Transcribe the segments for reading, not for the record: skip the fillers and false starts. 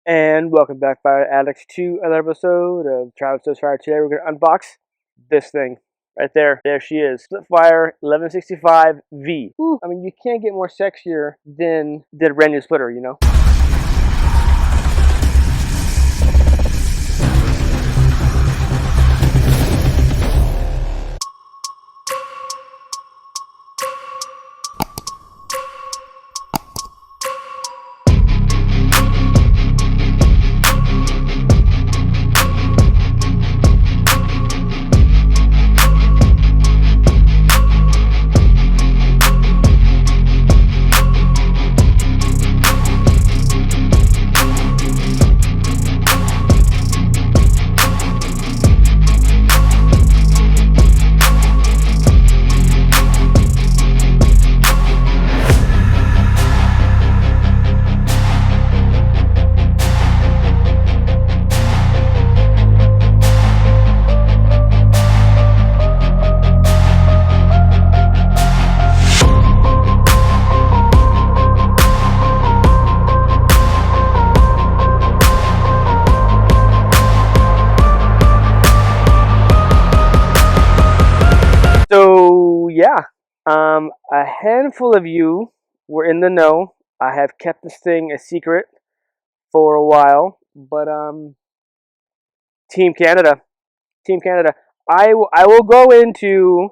And welcome back, Fire Addicts, to another episode of Travis Does Fire. Today we're going to unbox this thing right there. There she is. Splitfire 1165V. Woo. I mean, you can't get more sexier than the brand new splitter, you know? So yeah, a handful of you were in the know. I have kept this thing a secret for a while, but Team Canada, Team Canada. I will go into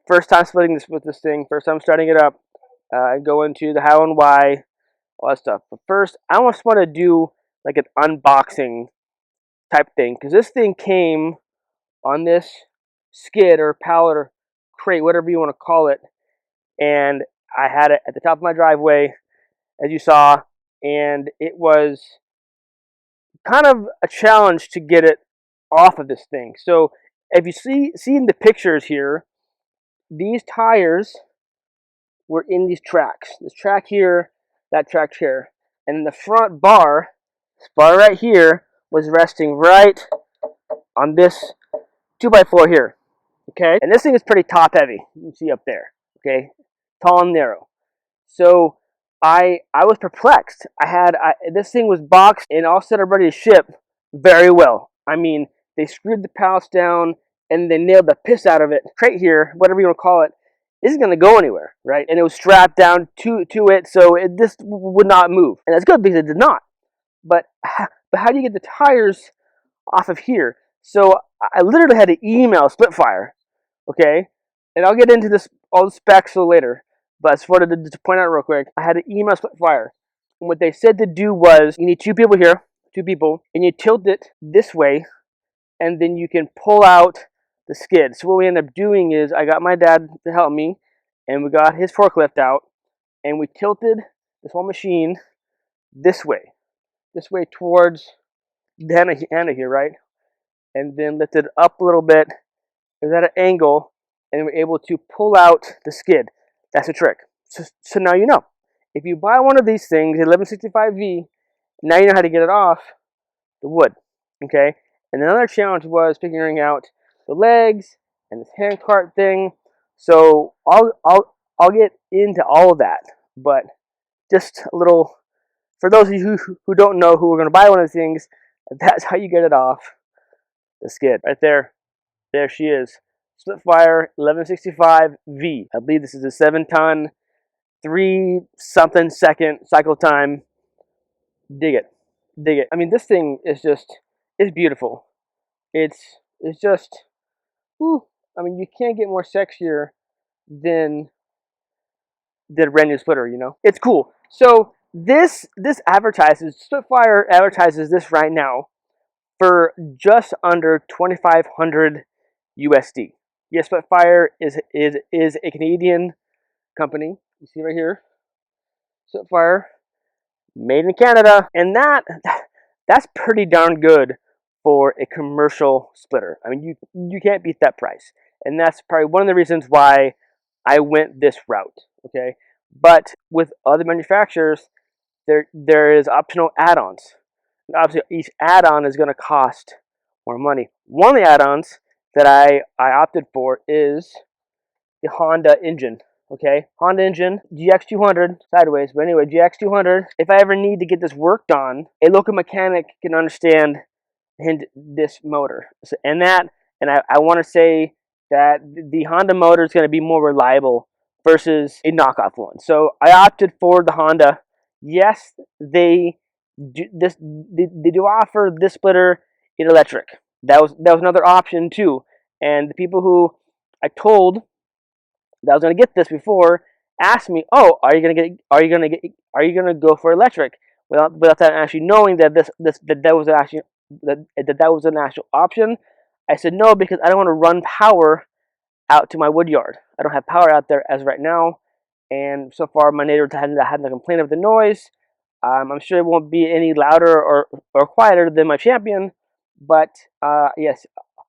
first time splitting this with this thing, first time starting it up, and go into the how and why, all that stuff. But first, I just want to do like an unboxing type thing because this thing came on this skid or pallet or crate, whatever you want to call it, and I had it at the top of my driveway, as you saw, and it was kind of a challenge to get it off of this thing. So if you see in the pictures here, these tires were in these tracks. This track here, that track here, and the front bar right here, was resting right on this 2x4 here. Okay, and this thing is pretty top heavy. You can see up there. Okay, tall and narrow. So I was perplexed. This thing was boxed and all set up ready to ship very well. I mean, they screwed the pallets down and they nailed the piss out of it. Crate here, whatever you want to call it, isn't going to go anywhere, right? And it was strapped down to it, so it just would not move. And that's good because it did not. But how do you get the tires off of here? So I literally had to email Splitfire, okay? And I'll get into this all the specs later. But I just wanted to point out real quick, I had to email Splitfire. And what they said to do was, you need two people here, and you tilt it this way, and then you can pull out the skid. So what we ended up doing is, I got my dad to help me, and we got his forklift out, and we tilted this whole machine this way towards the handle here, right? And then lifted up a little bit. It was at an angle, and we're able to pull out the skid. That's the trick. So now you know. If you buy one of these things, 1165V, now you know how to get it off the wood. Okay? And another challenge was figuring out the legs and this hand cart thing. So I'll get into all of that. But just a little, for those of you who don't know who are going to buy one of these things, that's how you get it off the skid. Right there. There she is. Splitfire 1165V. I believe this is a 7-ton, 3-something second cycle time. Dig it. Dig it. I mean, this thing is just, it's beautiful. It's just, whew. I mean, you can't get more sexier than the brand new splitter, you know? It's cool. So this Splitfire advertises this right now for just under 2,500 USD. Yes, Splitfire is a Canadian company. You see right here, Splitfire, made in Canada, and that's pretty darn good for a commercial splitter. I mean, you can't beat that price, and that's probably one of the reasons why I went this route. Okay, but with other manufacturers, there is optional add-ons. Obviously, each add-on is going to cost more money. One of the add-ons that I opted for is the Honda engine. Okay, Honda engine, GX200, sideways, but anyway, GX200. If I ever need to get this worked on, a local mechanic can understand this motor. And I want to say that the Honda motor is going to be more reliable versus a knockoff one. So I opted for the Honda. Yes, they do offer this splitter in electric. That was another option too. And the people who I told that I was going to get this before asked me, "Oh, are you gonna go for electric?" Without that actually knowing that that was actually that was an actual option. I said no because I don't want to run power out to my wood yard. I don't have power out there as right now, and so far my neighbors hadn't complained of the noise. I'm sure it won't be any louder or quieter than my Champion, but yes,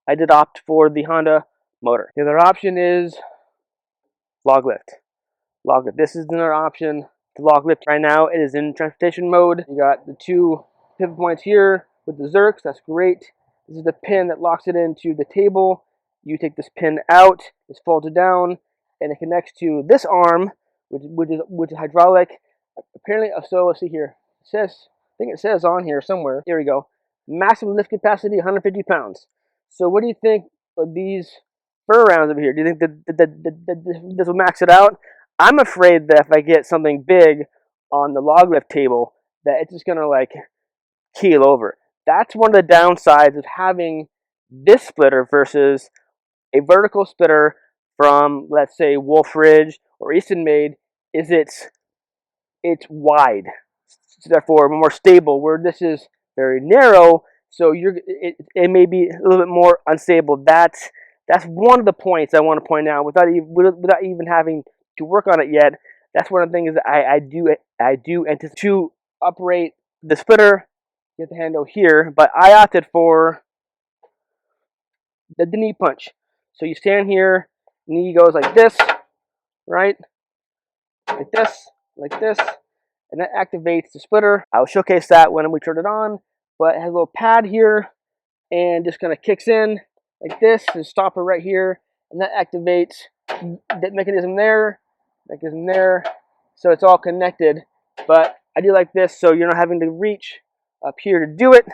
I did opt for the Honda motor. The other option is log lift. Log lift. This is another option to log lift right now. It is in transportation mode. You got the two pivot points here with the Zerks. That's great. This is the pin that locks it into the table. You take this pin out, it's folded down, and it connects to this arm, which is hydraulic. Apparently, so let's see here. It says, I think it says on here somewhere. Here we go. Maximum lift capacity, 150 pounds. So what do you think of these fur rounds over here? Do you think that this will max it out? I'm afraid that if I get something big on the log lift table, that it's just gonna like keel over. That's one of the downsides of having this splitter versus a vertical splitter from, let's say, Wolf Ridge or Easton Made. Is it's wide, so therefore more stable. Where this is very narrow, so it may be a little bit more unstable. That's one of the points I want to point out without even having to work on it yet. That's one of the things that I do anticipate to operate the splitter. Get the handle here, but I opted for the knee punch. So you stand here, knee goes like this, right? Like this, and that activates the splitter. I'll showcase that when we turn it on, but it has a little pad here and just kind of kicks in like this and stop it right here, and that activates that mechanism there, so it's all connected. But I do like this, so you're not having to reach up here to do it,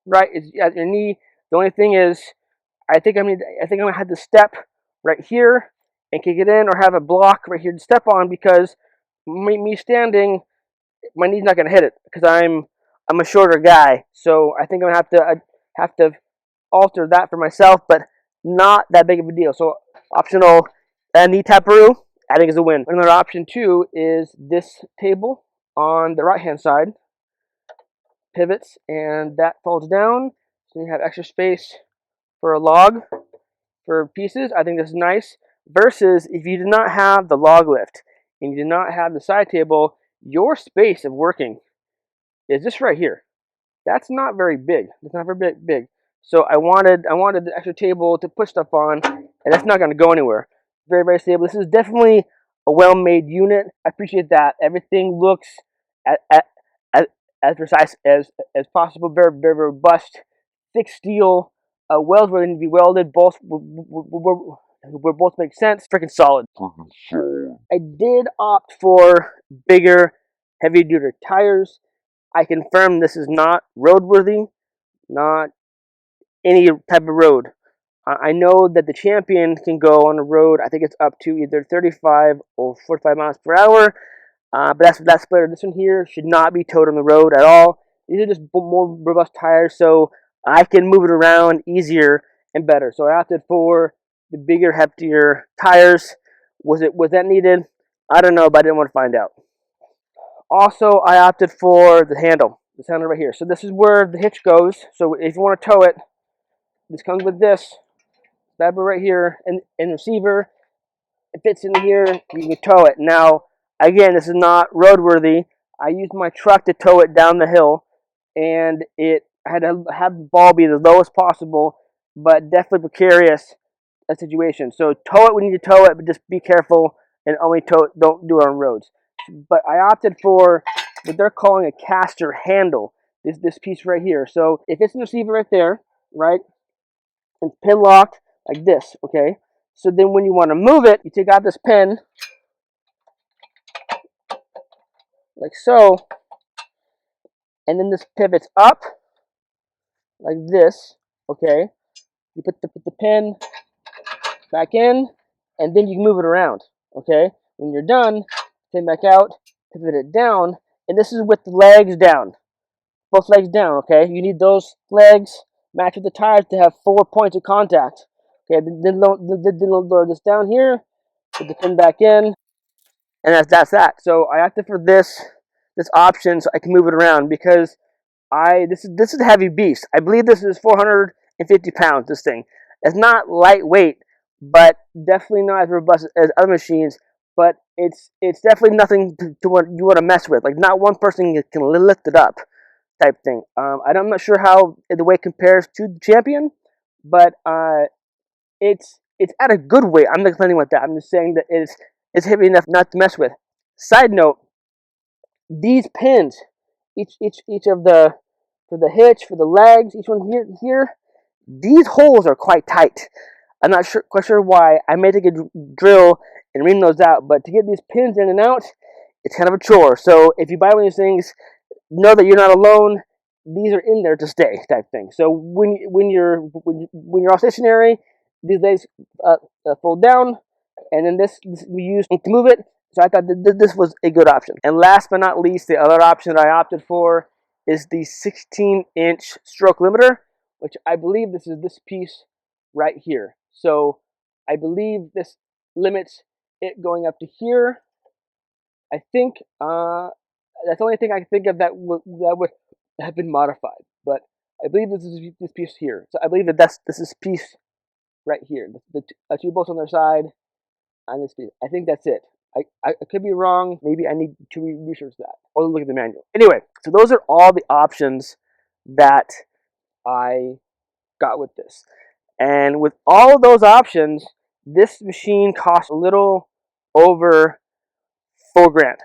right? It's at your knee. The only thing is, I think I'm gonna have to step right here and kick it in, or have a block right here to step on, because me standing, my knee's not gonna hit it because I'm a shorter guy. So I think I'm gonna have to alter that for myself, but not that big of a deal. So optional knee taparoo, I think is a win. Another option too is this table on the right hand side, pivots, and that folds down, so you have extra space for a log for pieces. I think this is nice. Versus if you do not have the log lift and you do not have the side table, your space of working is this right here. That's not very big. It's not very big. So I wanted the extra table to put stuff on, and that's not going to go anywhere. Very, very stable. This is definitely a well-made unit. I appreciate that. Everything looks as precise as possible. Very, very robust. Thick steel. Welds where they need to be welded. Both where both make sense. Freaking solid. I did opt for bigger, heavy-duty tires. I confirm this is not roadworthy, not any type of road. I know that the Champion can go on a road. I think it's up to either 35 or 45 miles per hour. But that's better. This one here should not be towed on the road at all. These are just more robust tires, so I can move it around easier and better. So I opted for the bigger, heftier tires. Was that needed? I don't know, but I didn't want to find out. Also, I opted for the handle. This handle right here. So this is where the hitch goes. So if you want to tow it, this comes with this lever right here and receiver. It fits in here. You can tow it. Now, again, this is not roadworthy. I used my truck to tow it down the hill, and I had to have the ball be the lowest possible, but definitely precarious situation. So tow it when you need to tow it, but just be careful and only tow it. Don't do it on roads. But I opted for what they're calling a caster handle. This piece right here. So if it's the receiver right there, right, and pin locked like this, okay. So then when you want to move it, you take out this pin, like so, and then this pivots up like this. Okay, you put the pin back in, and then you can move it around. Okay, when you're done, pin back out, pivot it down, and this is with the legs down, both legs down. Okay, you need those legs match with the tires to have 4 points of contact. Okay, then lower this down here, put the pin back in, and that's that. So I opted for this option so I can move it around because this is a heavy beast. I believe this is 450 pounds. This thing, it's not lightweight, but definitely not as robust as other machines. But it's definitely nothing to what you want to mess with. Like not one person can lift it up, type thing. I'm not sure how the weight compares to the champion, but it's at a good weight. I'm not complaining with that. I'm just saying that it's heavy enough not to mess with. Side note: these pins, each of the for the hitch, for the legs, each one here, these holes are quite tight. I'm not quite sure why. I may take a drill and ream those out, but to get these pins in and out, it's kind of a chore. So if you buy one of these things, know that you're not alone. These are in there to stay, type thing. So when you're all stationary, these legs fold down, and then this we use to move it. So I thought this was a good option. And last but not least, the other option that I opted for is the 16-inch stroke limiter, which I believe this is this piece right here. So I believe this limits it going up to here. I think that's the only thing I can think of that would have been modified. But I believe this is this piece here. So I believe that this is piece right here. The two bolts on their side on this piece. I think that's it. I could be wrong. Maybe I need to research that or look at the manual. Anyway, so those are all the options that I got with this. And with all of those options, this machine costs a little over $4,000.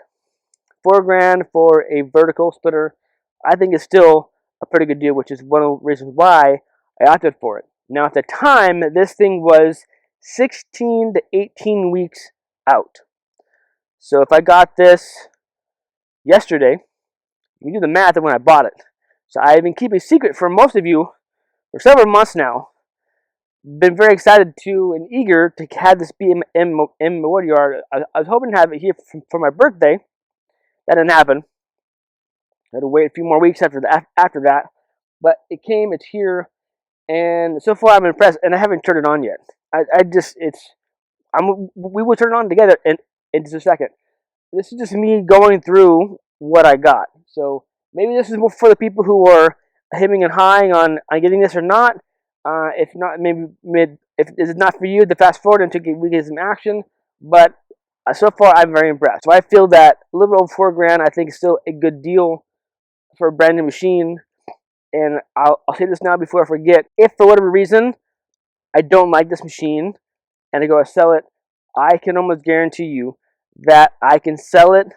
$4,000 for a vertical splitter, I think is still a pretty good deal, which is one of the reasons why I opted for it. Now, at the time, this thing was 16 to 18 weeks out. So if I got this yesterday, you can do the math of when I bought it. So I've been keeping secret from most of you for several months now. Been very excited to and eager to have this be in my wood yard. I was hoping to have it here for my birthday. That didn't happen. I had to wait a few more weeks after that, but it came. It's here, and so far I'm impressed. And I haven't turned it on yet. We will turn it on together in just a second. This is just me going through what I got. So maybe this is more for the people who are hemming and hawing on getting this or not. If not, maybe if it's not for you, to fast forward until we get some action. But so far, I'm very impressed. So I feel that a little over $4,000, I think, is still a good deal for a brand new machine. And I'll say this now before I forget. If for whatever reason I don't like this machine and I go to sell it, I can almost guarantee you that I can sell it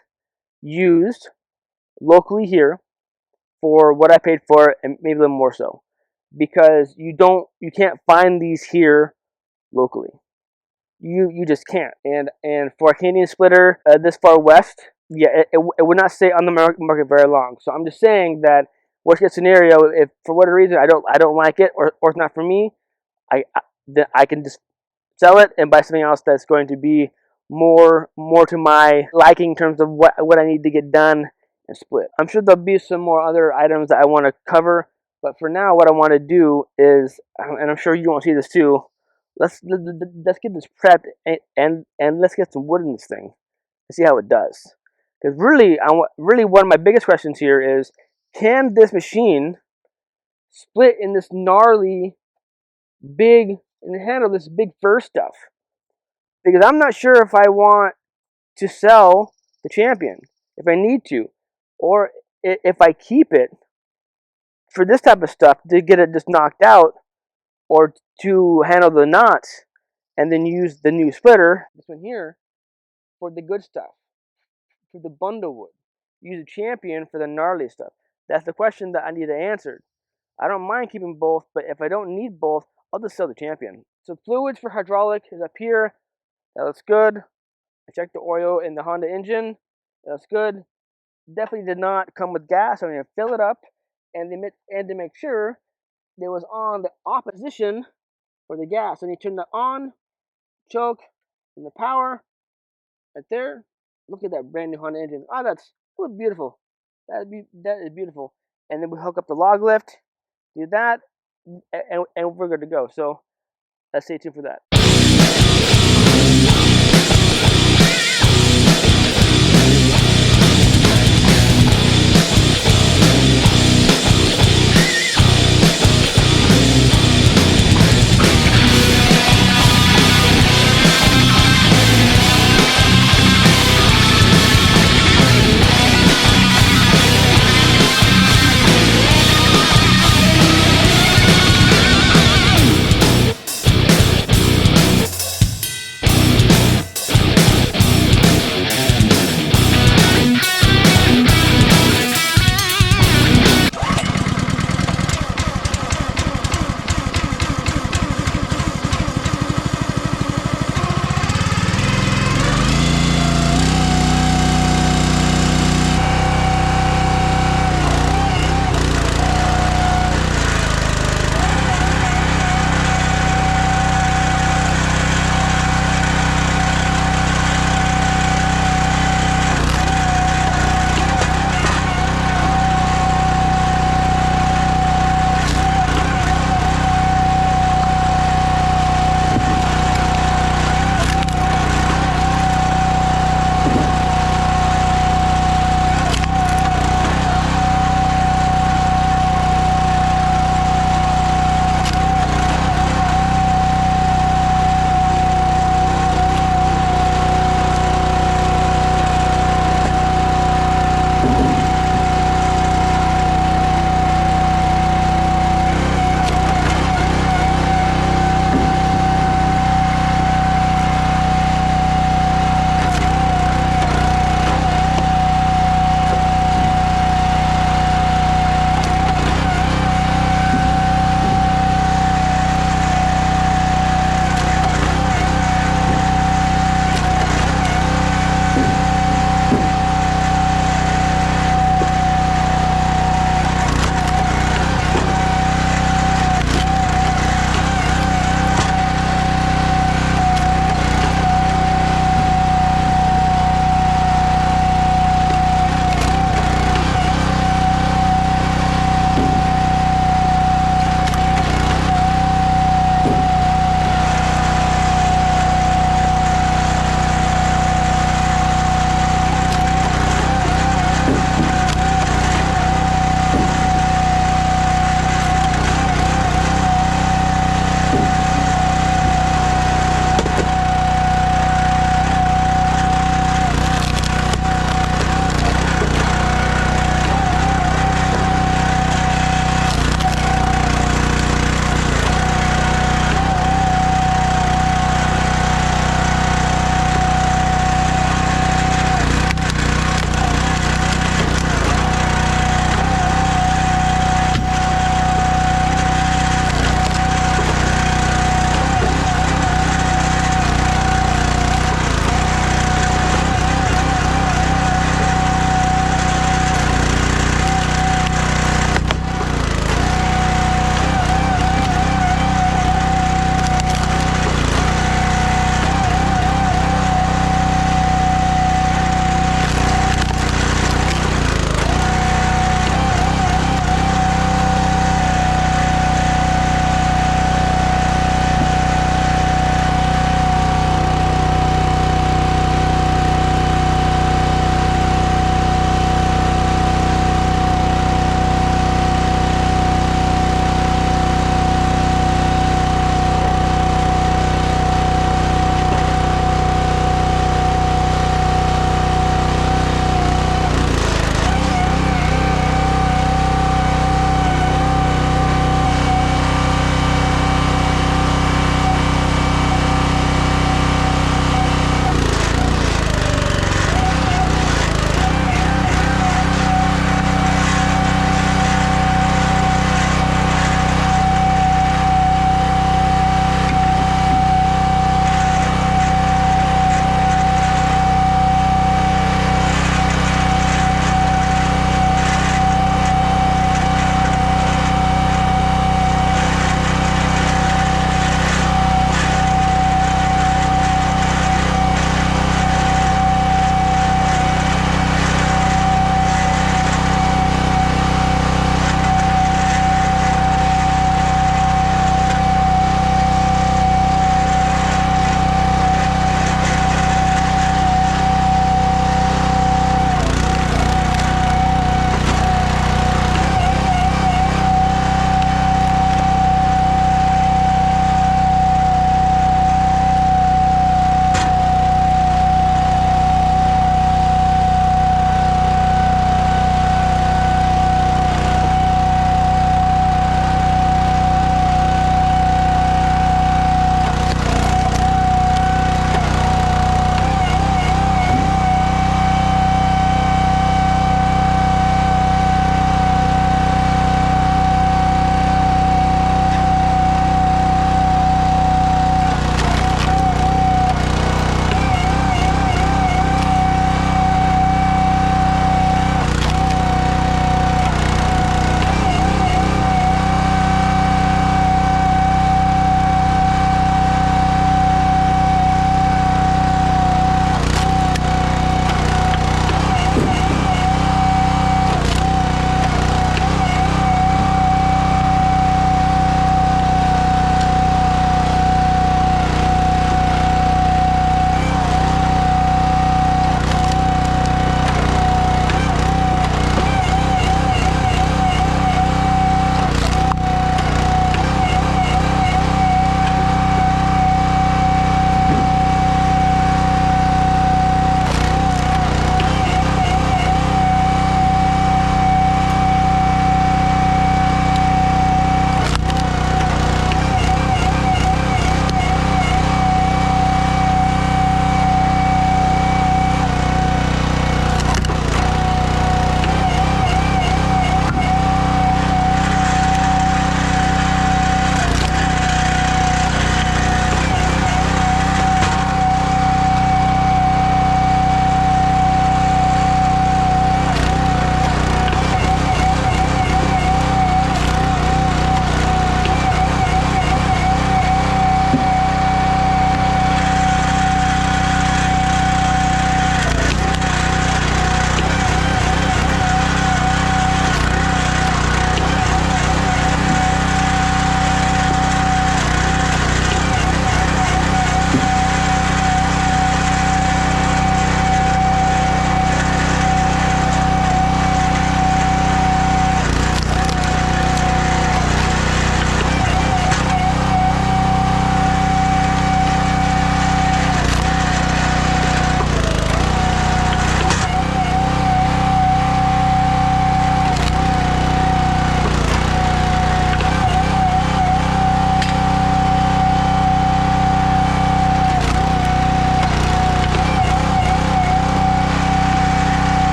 used locally here for what I paid for it and maybe a little more so, because you can't find these here locally. You just can't. And for a Canadian splitter this far west, yeah, it would not stay on the market very long. So I'm just saying that worst case scenario, if for whatever reason I don't like it or it's not for me, then I can just sell it and buy something else that's going to be more to my liking in terms of what I need to get done and split. I'm sure there'll be some more other items that I want to cover, but for now, what I want to do is, and I'm sure you want to see this too. Let's get this prepped and let's get some wood in this thing and see how it does. Because really one of my biggest questions here is, can this machine split in this gnarly big and handle this big fur stuff? Because I'm not sure if I want to sell the champion, if I need to, or if I keep it for this type of stuff to get it just knocked out, or to handle the knots, and then use the new splitter, this one here, for the good stuff, for the bundle wood. Use a champion for the gnarly stuff. That's the question that I need answered. I don't mind keeping both, but if I don't need both, I'll just sell the champion. So fluids for hydraulic is up here. That looks good. I checked the oil in the Honda engine. That looks good. definitely did not come with gas. So I'm gonna fill it up, and to make sure it was on the opposition for the gas. And you turn that on, choke, and the power right there. Look at that brand new Honda engine. Oh, that's beautiful. That is beautiful. And then we hook up the log lift, do that, and we're good to go. So let's stay tuned for that.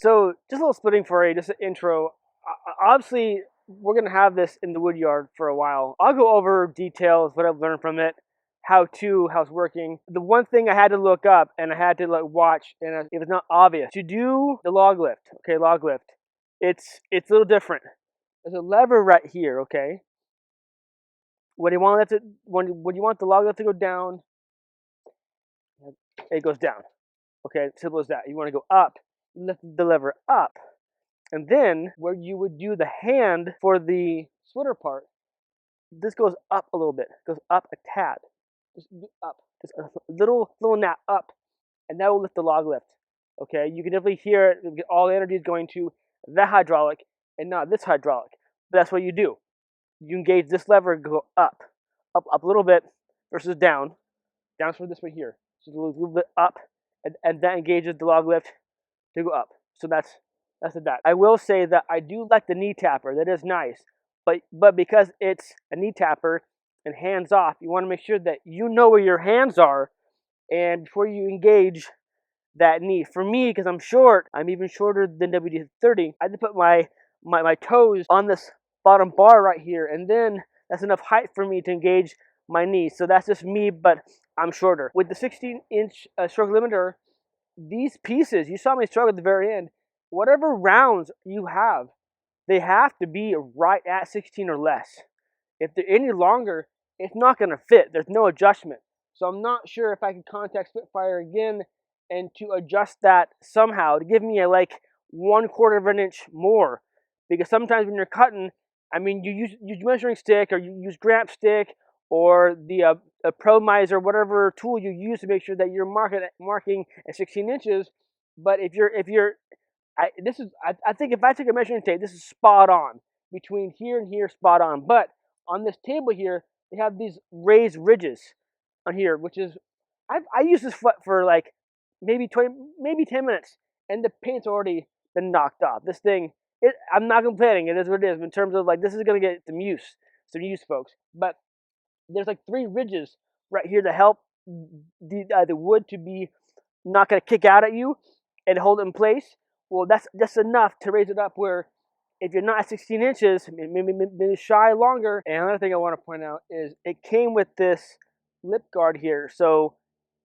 So just a little splitting for you, just an intro. Obviously, we're gonna have this in the wood yard for a while. I'll go over details, what I've learned from it, how it's working. The one thing I had to look up and I had to like watch, and it was not obvious to do the log lift. Okay, log lift. It's a little different. There's a lever right here. Okay, when you want when you want the log lift to go down, it goes down. Okay, simple as that. You want to go up, lift the lever up. And then where you would do the hand for the splitter part, this goes up a little bit, goes up a tad, just up, just a little nap up, and that will lift the log lift. Okay, you can definitely hear it. All the energy is going to the hydraulic and not this hydraulic. But that's what you do. You engage this lever, go up, up a little bit versus down. Down's for this right here. So a little bit up, and that engages the log lift to go up. So that's that. I will say that I do like the knee tapper. That is nice. But because it's a knee tapper and hands off, you want to make sure that you know where your hands are, and before you engage that knee. For me, because I'm short, I'm even shorter than WD-30. I had to put my toes on this bottom bar right here, and then that's enough height for me to engage my knee. So that's just me, but I'm shorter. With the 16-inch stroke limiter, these pieces, you saw me struggle at the very end, whatever rounds you have, they have to be right at 16 or less. If they're any longer, it's not going to fit. There's no adjustment. So I'm not sure if I can contact Spitfire again and to adjust that somehow to give me a like 1/4 of an inch more. Because sometimes when you're cutting, I mean, you use measuring stick or you use gramp stick or the Pro Miser, whatever tool you use to make sure that you're marking at 16 inches. But if you're I think if I took a measuring tape, this is spot on between here and here, spot on. But on this table here, they have these raised ridges on here, which is I use this foot for like maybe 20, maybe 10 minutes, and the paint's already been knocked off. This thing, I'm not complaining. It is what it is in terms of like this is gonna get some use, folks. But there's like 3 ridges right here to help the wood to be not gonna kick out at you and hold it in place. Well, that's just enough to raise it up where if you're not at 16 inches, maybe shy longer. And another thing I want to point out is it came with this lip guard here. So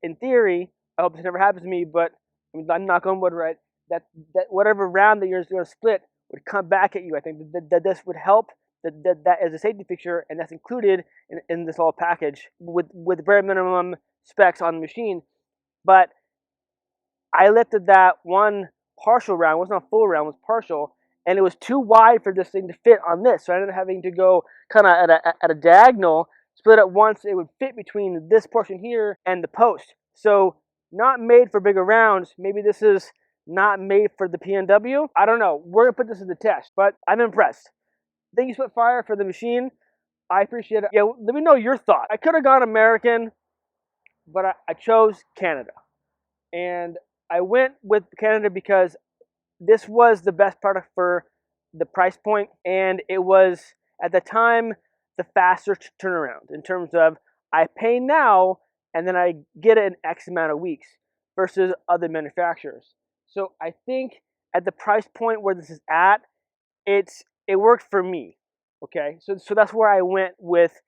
in theory, I hope this never happens to me, but I'm knock on wood, right? That whatever round that you're going to split would come back at you. I think that this would help. That as a safety fixture, and that's included in this whole package with bare minimum specs on the machine. But I lifted that one partial round, it wasn't a full round, it was partial, and it was too wide for this thing to fit on this. So I ended up having to go kind of at a diagonal, split it once, it would fit between this portion here and the post. So not made for bigger rounds. Maybe this is not made for the PNW. I don't know. We're going to put this to the test, but I'm impressed. Thank you, Spitfire, for the machine. I appreciate it. Yeah, let me know your thoughts. I could have gone American, but I chose Canada. And I went with Canada because this was the best product for the price point, and it was, at the time, the faster turnaround in terms of I pay now, and then I get it in X amount of weeks versus other manufacturers. So I think at the price point where this is at, it worked for me. Okay, so that's where I went with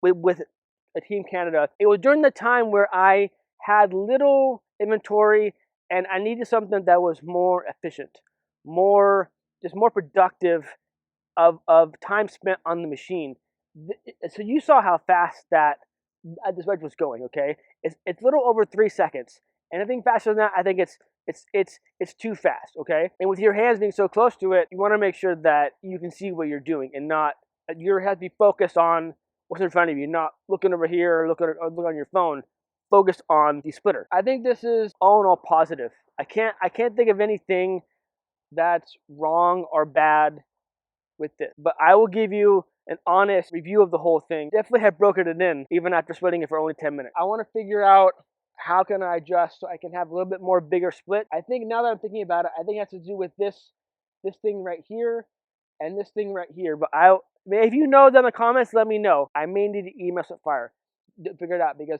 a Team Canada. It was during the time where I had little inventory and I needed something that was more efficient, more productive of time spent on the machine. So you saw how fast that this wedge was going. Okay, it's a little over 3 seconds. Anything faster than that, I think it's too fast. Okay, and with your hands being so close to it, you want to make sure that you can see what you're doing and not you have to be focused on what's in front of you, not looking over here or look on your phone. Focused on the splitter. I think this is all in all positive. I can't think of anything that's wrong or bad with this. But I will give you an honest review of the whole thing. Definitely have brokered it in, even after splitting it for only 10 minutes. I want to figure out how can I adjust so I can have a little bit more bigger split. I think now that I'm thinking about it, I think it has to do with this thing right here and this thing right here. But if you know down in the comments, let me know. I may need to email Spitfire to figure it out because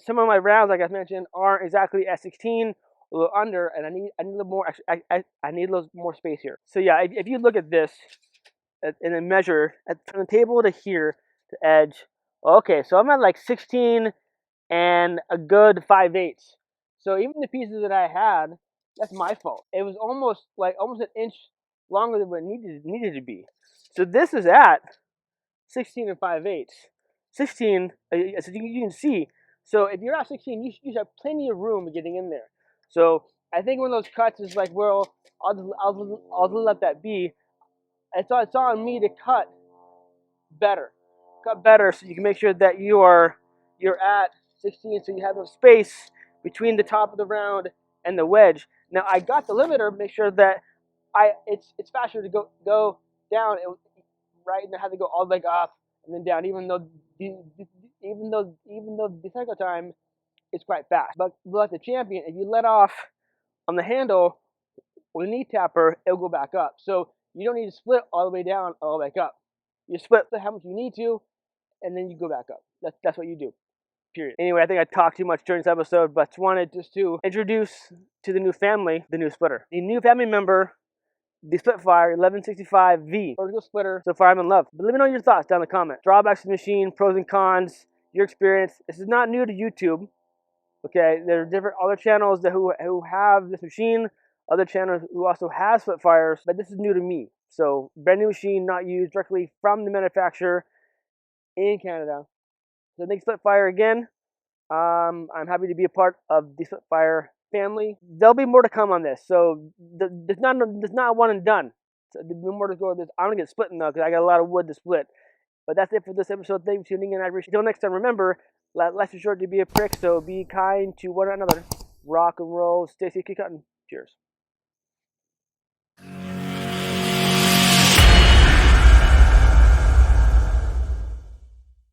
some of my rounds, like I mentioned, aren't exactly at 16 a little under, and I need a little more. I need a little more space here. So yeah, if you look at this and then measure from the table to here, the edge. Okay, so I'm at like 16 and a good 5/8. So even the pieces that I had, that's my fault. It was almost an inch longer than what it needed to be. So this is at 16 and 5/8. 16, so you can see. So if you're at 16, you should have plenty of room getting in there. So I think one of those cuts is like, well, I'll just let that be. It's on me to better, cut better, so you can make sure that you're at 16, so you have enough space between the top of the round and the wedge. Now I got the limiter, make sure that it's faster to go down, right, and I have to go all the way up and then down, even though the cycle time is quite fast. But like the champion, if you let off on the handle with a knee tapper, it'll go back up. So you don't need to split all the way down, all the way back up. You split how much you need to, and then you go back up. That's what you do. Period. Anyway, I think I talked too much during this episode, but wanted just to introduce to the new family the new splitter. The new family member, the Splitfire 1165V vertical splitter. So far, I'm in love. But let me know your thoughts down in the comments. Drawbacks of the machine, pros and cons, your experience. This is not new to YouTube. Okay, there are different other channels who have this machine, other channels who also have Splitfires, but this is new to me. So brand new machine, not used directly from the manufacturer in Canada. So thanks Splitfire again. I'm happy to be a part of the Splitfire family. There'll be more to come on this. So there's not one and done. So there'll be more to go with this. I'm gonna get splitting though because I got a lot of wood to split. But that's it for this episode. Thank you for tuning in. I appreciate it. Until next time, remember, life's too short to be a prick, so be kind to one another. Rock and roll. Stay safe, keep cutting. Cheers.